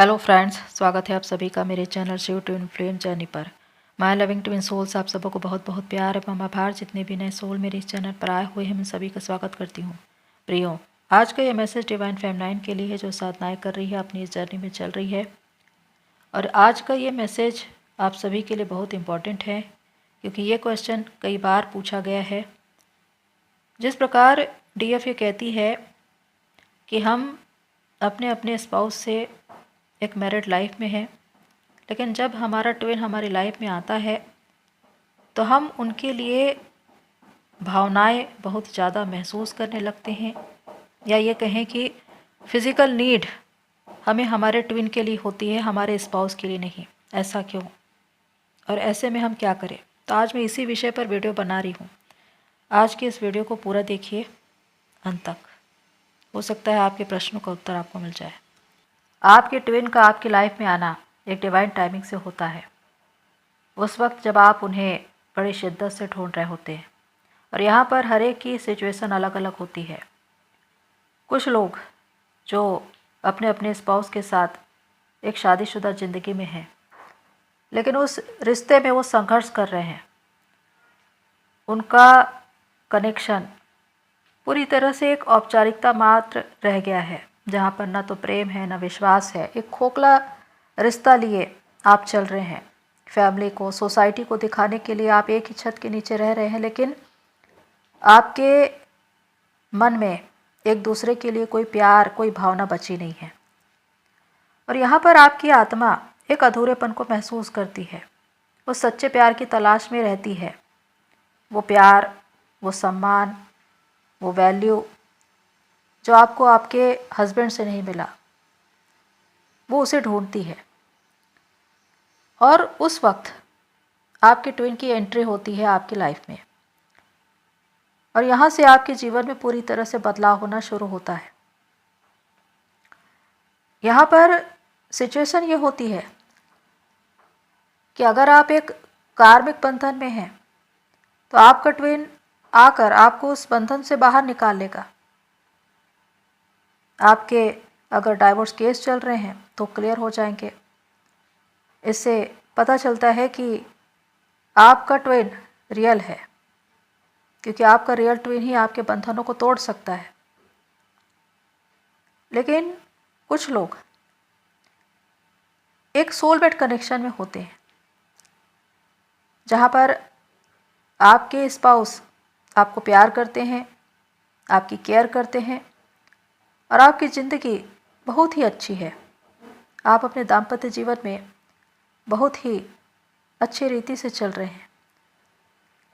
Hello friends, स्वागत है आप सभी का मेरे channel Shiv twin flame journey पर। माय लविंग ट्विन सोल्स, आप सबको बहुत बहुत प्यार है। मामा भार जितने भी नए सोल मेरे इस चैनल पर आए हुए हैं, मैं सभी का स्वागत करती हूँ। प्रियो, आज का ये मैसेज डिवाइन फेमिनाइन के लिए है, जो साधनाएं कर रही है, अपनी इस जर्नी में चल रही है। और आज का ये मैसेज आप सभी के लिए बहुत इम्पॉर्टेंट है, क्योंकि ये क्वेश्चन कई बार पूछा गया है। जिस प्रकार DF ये कहती है कि हम अपने अपने स्पाउस से एक मैरिड लाइफ में हैं, लेकिन जब हमारा ट्विन हमारी लाइफ में आता है तो हम उनके लिए भावनाएं बहुत ज़्यादा महसूस करने लगते हैं, या ये कहें कि फ़िज़िकल नीड हमें हमारे ट्विन के लिए होती है, हमारे स्पाउस के लिए नहीं। ऐसा क्यों, और ऐसे में हम क्या करें? तो आज मैं इसी विषय पर वीडियो बना रही हूँ। आज के इस वीडियो को पूरा देखिए अंत तक, हो सकता है आपके प्रश्नों का उत्तर आपको मिल जाए। आपके ट्विन का आपकी लाइफ में आना एक डिवाइन टाइमिंग से होता है, उस वक्त जब आप उन्हें बड़ी शिद्दत से ढूंढ रहे होते हैं। और यहाँ पर हर एक की सिचुएशन अलग अलग होती है। कुछ लोग जो अपने अपने स्पाउस के साथ एक शादीशुदा ज़िंदगी में हैं, लेकिन उस रिश्ते में वो संघर्ष कर रहे हैं, उनका कनेक्शन पूरी तरह से एक औपचारिकता मात्र रह गया है, जहाँ पर ना तो प्रेम है ना विश्वास है। एक खोखला रिश्ता लिए आप चल रहे हैं। फैमिली को, सोसाइटी को दिखाने के लिए आप एक ही छत के नीचे रह रहे हैं, लेकिन आपके मन में एक दूसरे के लिए कोई प्यार, कोई भावना बची नहीं है। और यहाँ पर आपकी आत्मा एक अधूरेपन को महसूस करती है। वो सच्चे प्यार की तलाश में रहती है। वो प्यार, वो सम्मान, वो वैल्यू जो आपको आपके हस्बैंड से नहीं मिला, वो उसे ढूंढती है। और उस वक्त आपके ट्विन की एंट्री होती है आपकी लाइफ में, और यहाँ से आपके जीवन में पूरी तरह से बदलाव होना शुरू होता है। यहाँ पर सिचुएशन ये होती है कि अगर आप एक कार्मिक बंधन में हैं, तो आपका ट्विन आकर आपको उस बंधन से बाहर निकाल लेगा। आपके अगर डाइवोर्स केस चल रहे हैं तो क्लियर हो जाएंगे। इससे पता चलता है कि आपका ट्विन रियल है, क्योंकि आपका रियल ट्विन ही आपके बंधनों को तोड़ सकता है। लेकिन कुछ लोग एक सोलमेट कनेक्शन में होते हैं, जहाँ पर आपके स्पाउस आपको प्यार करते हैं, आपकी केयर करते हैं, और आपकी ज़िंदगी बहुत ही अच्छी है। आप अपने दाम्पत्य जीवन में बहुत ही अच्छी रीति से चल रहे हैं।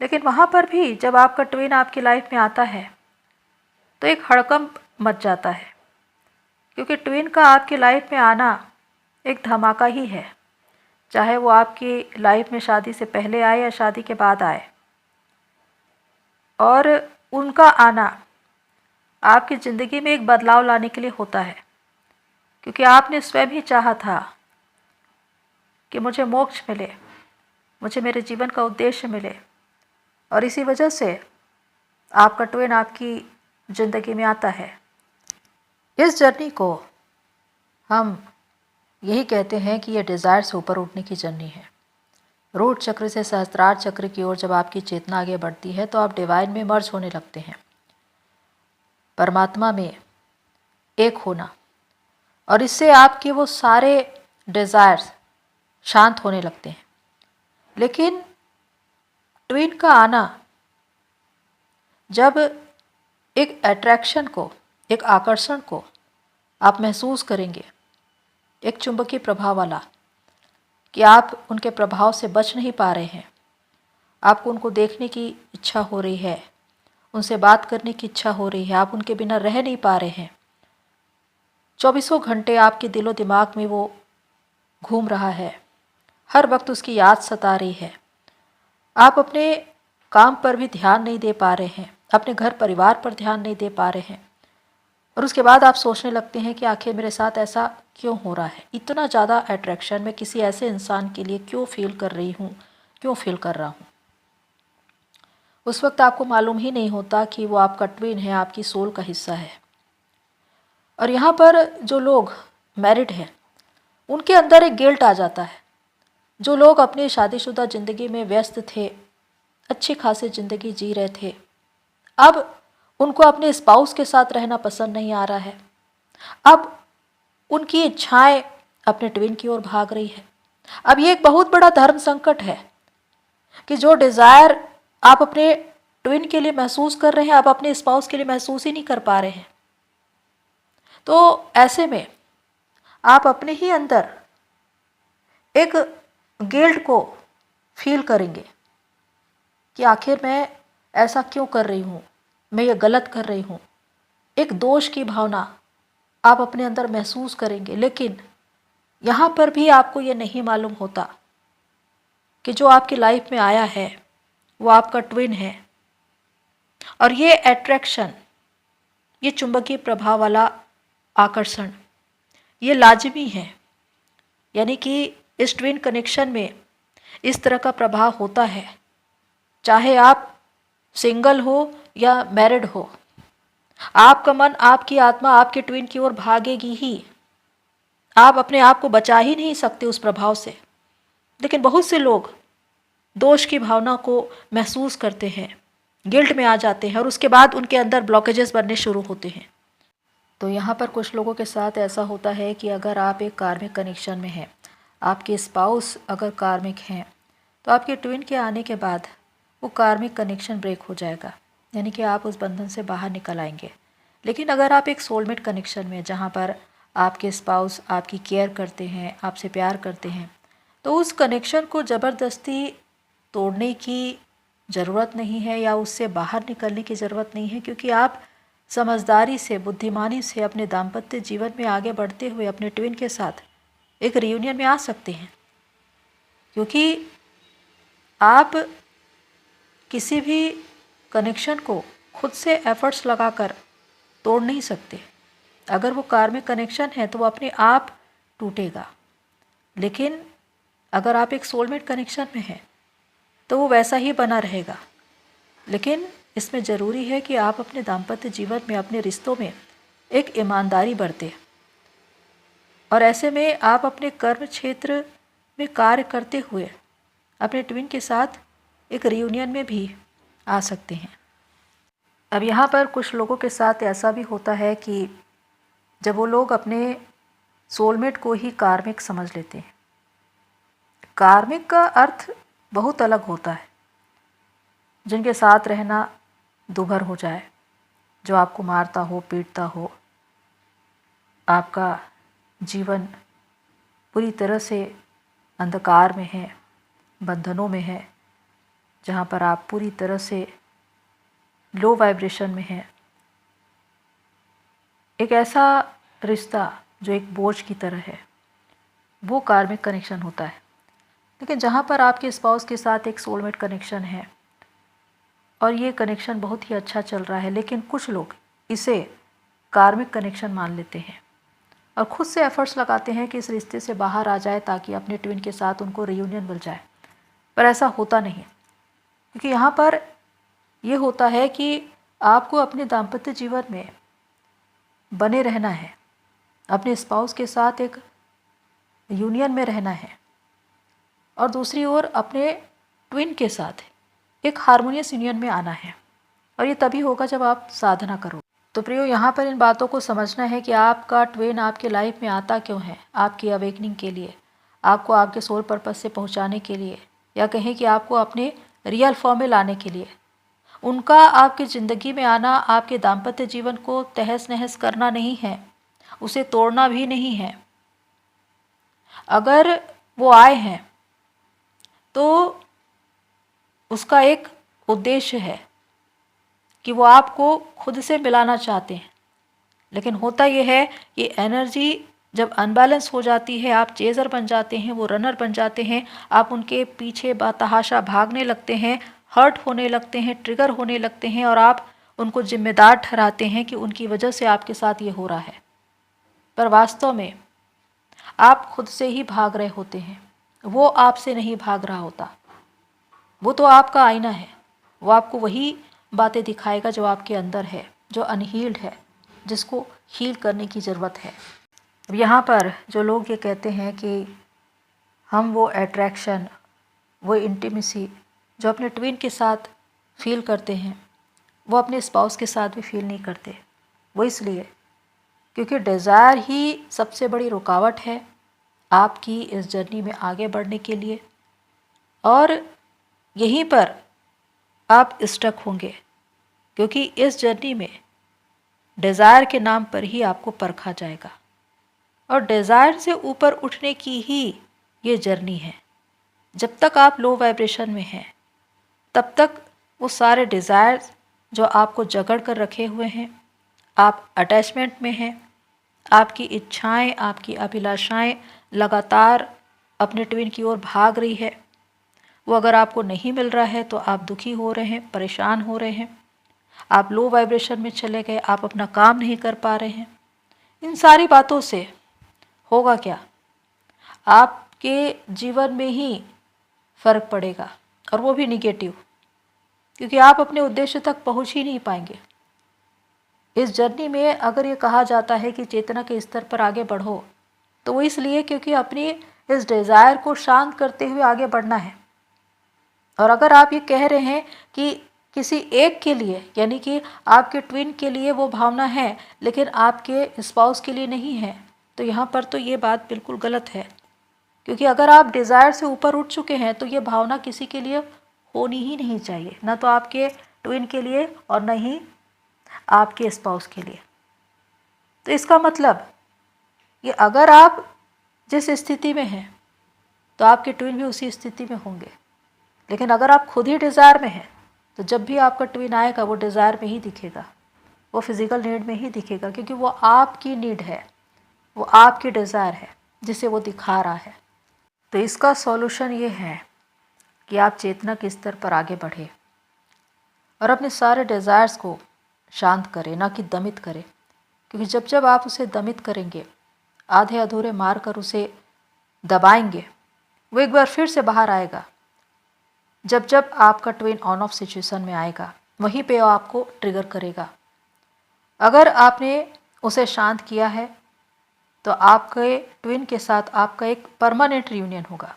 लेकिन वहाँ पर भी जब आपका ट्विन आपकी लाइफ में आता है तो एक हड़कंप मच जाता है, क्योंकि ट्विन का आपकी लाइफ में आना एक धमाका ही है, चाहे वो आपकी लाइफ में शादी से पहले आए या शादी के बाद आए। और उनका आना आपकी ज़िंदगी में एक बदलाव लाने के लिए होता है, क्योंकि आपने स्वयं ही चाहा था कि मुझे मोक्ष मिले, मुझे मेरे जीवन का उद्देश्य मिले, और इसी वजह से आपका ट्विन आपकी ज़िंदगी में आता है। इस जर्नी को हम यही कहते हैं कि यह डिज़ायर से ऊपर उठने की जर्नी है। रूट चक्र से सहस्त्रार चक्र की ओर जब आपकी चेतना आगे बढ़ती है तो आप डिवाइन में मर्ज होने लगते हैं, परमात्मा में एक होना। और इससे आपके वो सारे डिज़ायर्स शांत होने लगते हैं। लेकिन ट्विन का आना जब एक अट्रैक्शन को, एक आकर्षण को आप महसूस करेंगे, एक चुंबकीय प्रभाव वाला, कि आप उनके प्रभाव से बच नहीं पा रहे हैं। आपको उनको देखने की इच्छा हो रही है, उनसे बात करने की इच्छा हो रही है, आप उनके बिना रह नहीं पा रहे हैं। चौबीसों घंटे आपके दिलो दिमाग में वो घूम रहा है, हर वक्त उसकी याद सता रही है। आप अपने काम पर भी ध्यान नहीं दे पा रहे हैं, अपने घर परिवार पर ध्यान नहीं दे पा रहे हैं, और उसके बाद आप सोचने लगते हैं कि आखिर मेरे साथ ऐसा क्यों हो रहा है। इतना ज़्यादा अट्रैक्शन मैं किसी ऐसे इंसान के लिए क्यों फील कर रही हूँ, क्यों फील कर रहा हूँ। उस वक्त आपको मालूम ही नहीं होता कि वो आपका ट्विन है, आपकी सोल का हिस्सा है। और यहाँ पर जो लोग मैरिड हैं उनके अंदर एक गिल्ट आ जाता है। जो लोग अपनी शादीशुदा ज़िंदगी में व्यस्त थे, अच्छी खासी ज़िंदगी जी रहे थे, अब उनको अपने स्पाउस के साथ रहना पसंद नहीं आ रहा है। अब उनकी इच्छाएं अपने ट्विन की ओर भाग रही है। अब ये एक बहुत बड़ा धर्म संकट है कि जो डिज़ायर आप अपने ट्विन के लिए महसूस कर रहे हैं, आप अपने स्पाउस के लिए महसूस ही नहीं कर पा रहे हैं। तो ऐसे में आप अपने ही अंदर एक गिल्ट को फील करेंगे कि आखिर मैं ऐसा क्यों कर रही हूँ, मैं ये गलत कर रही हूँ। एक दोष की भावना आप अपने अंदर महसूस करेंगे। लेकिन यहाँ पर भी आपको ये नहीं मालूम होता कि जो आपकी लाइफ में आया है वो आपका ट्विन है, और ये अट्रैक्शन, ये चुंबकीय प्रभाव वाला आकर्षण, ये लाजिमी है। यानी कि इस ट्विन कनेक्शन में इस तरह का प्रभाव होता है, चाहे आप सिंगल हो या मैरिड हो। आपका मन, आपकी आत्मा आपके ट्विन की ओर भागेगी ही। आप अपने आप को बचा ही नहीं सकते उस प्रभाव से। लेकिन बहुत से लोग दोष की भावना को महसूस करते हैं, गिल्ट में आ जाते हैं, और उसके बाद उनके अंदर ब्लॉकेजेस बनने शुरू होते हैं। तो यहाँ पर कुछ लोगों के साथ ऐसा होता है कि अगर आप एक कार्मिक कनेक्शन में हैं, आपके स्पाउस अगर कार्मिक हैं, तो आपके ट्विन के आने के बाद वो कार्मिक कनेक्शन ब्रेक हो जाएगा, यानी कि आप उस बंधन से बाहर निकल आएंगे। लेकिन अगर आप एक सोलमेट कनेक्शन में, जहाँ पर आपके स्पाउस आपकी केयर करते हैं, आपसे प्यार करते हैं, तो उस कनेक्शन को ज़बरदस्ती तोड़ने की ज़रूरत नहीं है या उससे बाहर निकलने की ज़रूरत नहीं है, क्योंकि आप समझदारी से, बुद्धिमानी से अपने दाम्पत्य जीवन में आगे बढ़ते हुए अपने ट्विन के साथ एक रियूनियन में आ सकते हैं। क्योंकि आप किसी भी कनेक्शन को खुद से एफर्ट्स लगाकर तोड़ नहीं सकते। अगर वो कार्मिक कनेक्शन है तो वो अपने आप टूटेगा। लेकिन अगर आप एक सोलमेट कनेक्शन में हैं तो वो वैसा ही बना रहेगा। लेकिन इसमें ज़रूरी है कि आप अपने दाम्पत्य जीवन में, अपने रिश्तों में एक ईमानदारी बरतें, और ऐसे में आप अपने कर्म क्षेत्र में कार्य करते हुए अपने ट्विन के साथ एक रियूनियन में भी आ सकते हैं। अब यहाँ पर कुछ लोगों के साथ ऐसा भी होता है कि जब वो लोग अपने सोलमेट को ही कार्मिक समझ लेते हैं। कार्मिक का अर्थ बहुत अलग होता है। जिनके साथ रहना दूभर हो जाए, जो आपको मारता हो, पीटता हो, आपका जीवन पूरी तरह से अंधकार में है, बंधनों में है, जहाँ पर आप पूरी तरह से लो वाइब्रेशन में हैं। एक ऐसा रिश्ता जो एक बोझ की तरह है, वो कार्मिक कनेक्शन होता है। लेकिन जहाँ पर आपके स्पाउस के साथ एक सोलमेट कनेक्शन है और ये कनेक्शन बहुत ही अच्छा चल रहा है, लेकिन कुछ लोग इसे कार्मिक कनेक्शन मान लेते हैं और खुद से एफर्ट्स लगाते हैं कि इस रिश्ते से बाहर आ जाए ताकि अपने ट्विन के साथ उनको रियूनियन मिल जाए। पर ऐसा होता नहीं, क्योंकि यहाँ पर ये होता है कि आपको अपने दाम्पत्य जीवन में बने रहना है, अपने स्पाउस के साथ एक यूनियन में रहना है, और दूसरी ओर अपने ट्विन के साथ एक हार्मोनियस यूनियन में आना है। और ये तभी होगा जब आप साधना करो। तो प्रियो, यहाँ पर इन बातों को समझना है कि आपका ट्विन आपके लाइफ में आता क्यों है। आपकी अवेकनिंग के लिए, आपको आपके सोल पर्पस से पहुँचाने के लिए, या कहें कि आपको अपने रियल फॉर्म में लाने के लिए। उनका आपकी ज़िंदगी में आना आपके दाम्पत्य जीवन को तहस नहस करना नहीं है, उसे तोड़ना भी नहीं है। अगर वो आए हैं तो उसका एक उद्देश्य है कि वो आपको खुद से मिलाना चाहते हैं। लेकिन होता ये है, ये एनर्जी जब अनबैलेंस हो जाती है, आप चेज़र बन जाते हैं, वो रनर बन जाते हैं, आप उनके पीछे बातहाशा भागने लगते हैं, हर्ट होने लगते हैं, ट्रिगर होने लगते हैं, और आप उनको जिम्मेदार ठहराते हैं कि उनकी वजह से आपके साथ ये हो रहा है। पर वास्तव में आप खुद से ही भाग रहे होते हैं, वो आपसे नहीं भाग रहा होता। वो तो आपका आईना है, वो आपको वही बातें दिखाएगा जो आपके अंदर है, जो अनहील्ड है, जिसको हील करने की ज़रूरत है। अब यहाँ पर जो लोग ये कहते हैं कि हम वो अट्रैक्शन, वो इंटीमेसी जो अपने ट्विन के साथ फील करते हैं वो अपने स्पाउस के साथ भी फील नहीं करते। वो इसलिए क्योंकि डिज़ायर ही सबसे बड़ी रुकावट है आपकी इस जर्नी में आगे बढ़ने के लिए, और यहीं पर आप स्टक होंगे क्योंकि इस जर्नी में डिज़ायर के नाम पर ही आपको परखा जाएगा, और डिज़ायर से ऊपर उठने की ही ये जर्नी है। जब तक आप लो वाइब्रेशन में हैं तब तक वो सारे डिज़ायर्स जो आपको जकड़ कर रखे हुए हैं, आप अटैचमेंट में हैं, आपकी इच्छाएं, आपकी अभिलाषाएं लगातार अपने ट्विन की ओर भाग रही है। वो अगर आपको नहीं मिल रहा है तो आप दुखी हो रहे हैं, परेशान हो रहे हैं, आप लो वाइब्रेशन में चले गए, आप अपना काम नहीं कर पा रहे हैं। इन सारी बातों से होगा क्या? आपके जीवन में ही फ़र्क पड़ेगा, और वो भी निगेटिव, क्योंकि आप अपने उद्देश्य तक पहुंच ही नहीं पाएंगे। इस जर्नी में अगर ये कहा जाता है कि चेतना के स्तर पर आगे बढ़ो, तो वो इसलिए क्योंकि अपनी इस डिज़ायर को शांत करते हुए आगे बढ़ना है। और अगर आप ये कह रहे हैं कि किसी एक के लिए, यानी कि आपके ट्विन के लिए वो भावना है लेकिन आपके स्पाउस के लिए नहीं है, तो यहाँ पर तो ये बात बिल्कुल गलत है। क्योंकि अगर आप डिज़ायर से ऊपर उठ चुके हैं तो ये भावना किसी के लिए होनी ही नहीं चाहिए, ना तो आपके ट्विन के लिए और न ही आपके स्पाउस के लिए। तो इसका मतलब ये, अगर आप जिस स्थिति में हैं तो आपके ट्विन भी उसी स्थिति में होंगे। लेकिन अगर आप खुद ही डिज़ायर में हैं तो जब भी आपका ट्विन आएगा वो डिज़ायर में ही दिखेगा, वो फिज़िकल नीड में ही दिखेगा, क्योंकि वो आपकी नीड है, वो आपकी डिज़ायर है जिसे वो दिखा रहा है। तो इसका सॉल्यूशन ये है कि आप चेतना के स्तर पर आगे बढ़े और अपने सारे डिज़ायर्स को शांत करें, ना कि दमित करें। क्योंकि जब जब आप उसे दमित करेंगे, आधे अधूरे मार कर उसे दबाएंगे, वो एक बार फिर से बाहर आएगा। जब जब आपका ट्विन ऑन ऑफ सिचुएशन में आएगा वहीं पे वो आपको ट्रिगर करेगा। अगर आपने उसे शांत किया है तो आपके ट्विन के साथ आपका एक परमानेंट रियूनियन होगा,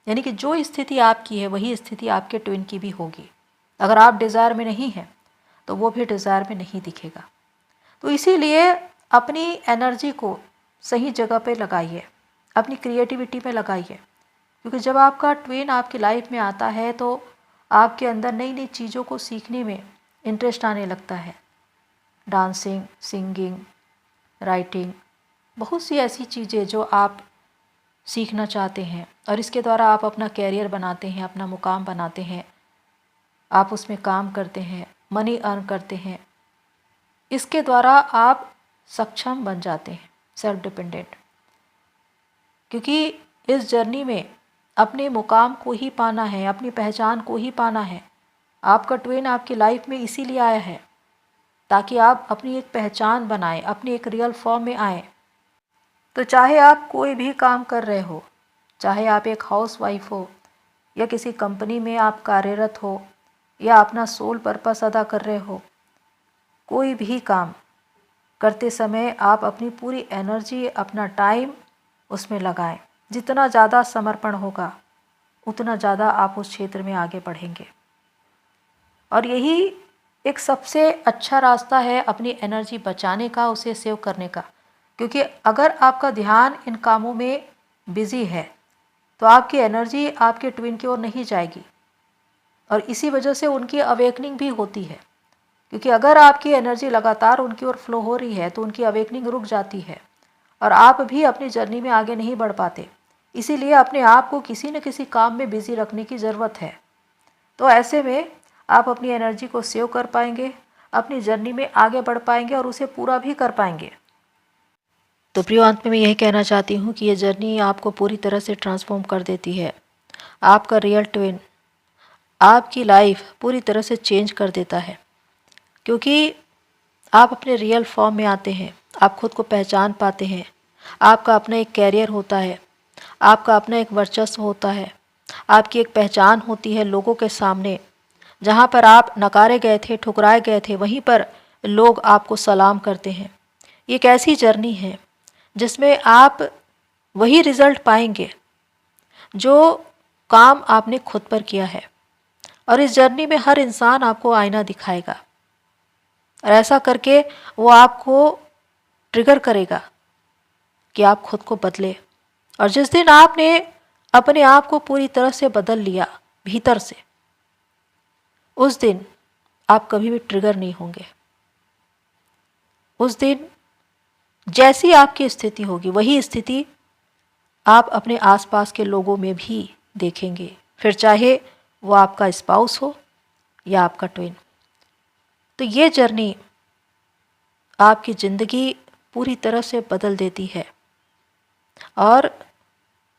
यानी कि जो स्थिति आपकी है वही स्थिति आपके ट्विन की भी होगी। अगर आप डिज़ायर में नहीं हैं तो वो भी डिज़ायर में नहीं दिखेगा। तो इसीलिए अपनी एनर्जी को सही जगह पे लगाइए, अपनी क्रिएटिविटी में लगाइए, क्योंकि जब आपका ट्विन आपकी लाइफ में आता है तो आपके अंदर नई नई चीज़ों को सीखने में इंटरेस्ट आने लगता है। डांसिंग, सिंगिंग, राइटिंग, बहुत सी ऐसी चीज़ें जो आप सीखना चाहते हैं और इसके द्वारा आप अपना कैरियर बनाते हैं, अपना मुकाम बनाते हैं, आप उसमें काम करते हैं, मनी अर्न करते हैं। इसके द्वारा आप सक्षम बन जाते हैं, सेल्फ डिपेंडेंट। क्योंकि इस जर्नी में अपने मुकाम को ही पाना है, अपनी पहचान को ही पाना है। आपका ट्विन आपकी लाइफ में इसीलिए आया है ताकि आप अपनी एक पहचान बनाएं, अपनी एक रियल फॉर्म में आएँ। तो चाहे आप कोई भी काम कर रहे हो, चाहे आप एक हाउसवाइफ हो या किसी कंपनी में आप कार्यरत हो या अपना सोल पर्पस अदा कर रहे हो, कोई भी काम करते समय आप अपनी पूरी एनर्जी, अपना टाइम उसमें लगाएं। जितना ज़्यादा समर्पण होगा उतना ज़्यादा आप उस क्षेत्र में आगे बढ़ेंगे। और यही एक सबसे अच्छा रास्ता है अपनी एनर्जी बचाने का, उसे सेव करने का। क्योंकि अगर आपका ध्यान इन कामों में बिज़ी है तो आपकी एनर्जी आपके ट्विन की ओर नहीं जाएगी, और इसी वजह से उनकी अवेकनिंग भी होती है। क्योंकि अगर आपकी एनर्जी लगातार उनकी ओर फ्लो हो रही है तो उनकी अवेकनिंग रुक जाती है और आप भी अपनी जर्नी में आगे नहीं बढ़ पाते। इसीलिए अपने आप को किसी न किसी काम में बिज़ी रखने की ज़रूरत है। तो ऐसे में आप अपनी एनर्जी को सेव कर पाएंगे, अपनी जर्नी में आगे बढ़ पाएंगे और उसे पूरा भी कर पाएंगे। तो प्रियो, अंत में मैं यही कहना चाहती हूँ कि ये जर्नी आपको पूरी तरह से ट्रांसफॉर्म कर देती है। आपका रियल ट्विन आपकी लाइफ पूरी तरह से चेंज कर देता है, क्योंकि आप अपने रियल फॉर्म में आते हैं, आप खुद को पहचान पाते हैं, आपका अपना एक कैरियर होता है, आपका अपना एक वर्चस्व होता है, आपकी एक पहचान होती है लोगों के सामने। जहाँ पर आप नकारे गए थे, ठुकराए गए थे, वहीं पर लोग आपको सलाम करते हैं। ये एक ऐसी जर्नी है जिसमें आप वही रिजल्ट पाएंगे जो काम आपने खुद पर किया है। और इस जर्नी में हर इंसान आपको आईना दिखाएगा और ऐसा करके वो आपको ट्रिगर करेगा कि आप खुद को बदले। और जिस दिन आपने अपने आप को पूरी तरह से बदल लिया भीतर से, उस दिन आप कभी भी ट्रिगर नहीं होंगे। उस दिन जैसी आपकी स्थिति होगी वही स्थिति आप अपने आसपास के लोगों में भी देखेंगे, फिर चाहे वो आपका स्पाउस हो या आपका ट्विन। तो ये जर्नी आपकी ज़िंदगी पूरी तरह से बदल देती है। और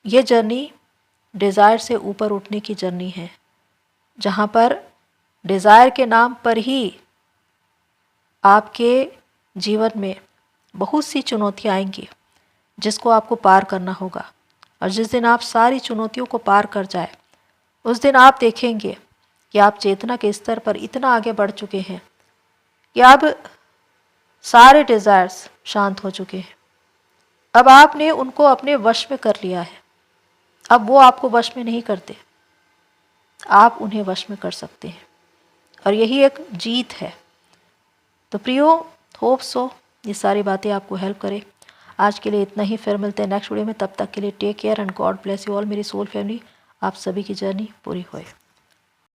ये जर्नी डिज़ायर से ऊपर उठने की जर्नी है, जहाँ पर डिज़ायर के नाम पर ही आपके जीवन में बहुत सी चुनौतियाँ आएंगी जिसको आपको पार करना होगा। और जिस दिन आप सारी चुनौतियों को पार कर जाए, उस दिन आप देखेंगे कि आप चेतना के स्तर पर इतना आगे बढ़ चुके हैं कि अब सारे डिज़ायर्स शांत हो चुके हैं। अब आपने उनको अपने वश में कर लिया है। अब वो आपको वश में नहीं करते, आप उन्हें वश में कर सकते हैं। और यही एक जीत है। तो प्रियो, होप सो ये सारी बातें आपको हेल्प करें। आज के लिए इतना ही, फिर मिलते हैं नेक्स्ट वीडियो में। तब तक के लिए take care and God bless you all मेरी सोल फैमिली। आप सभी की जर्नी पूरी होए।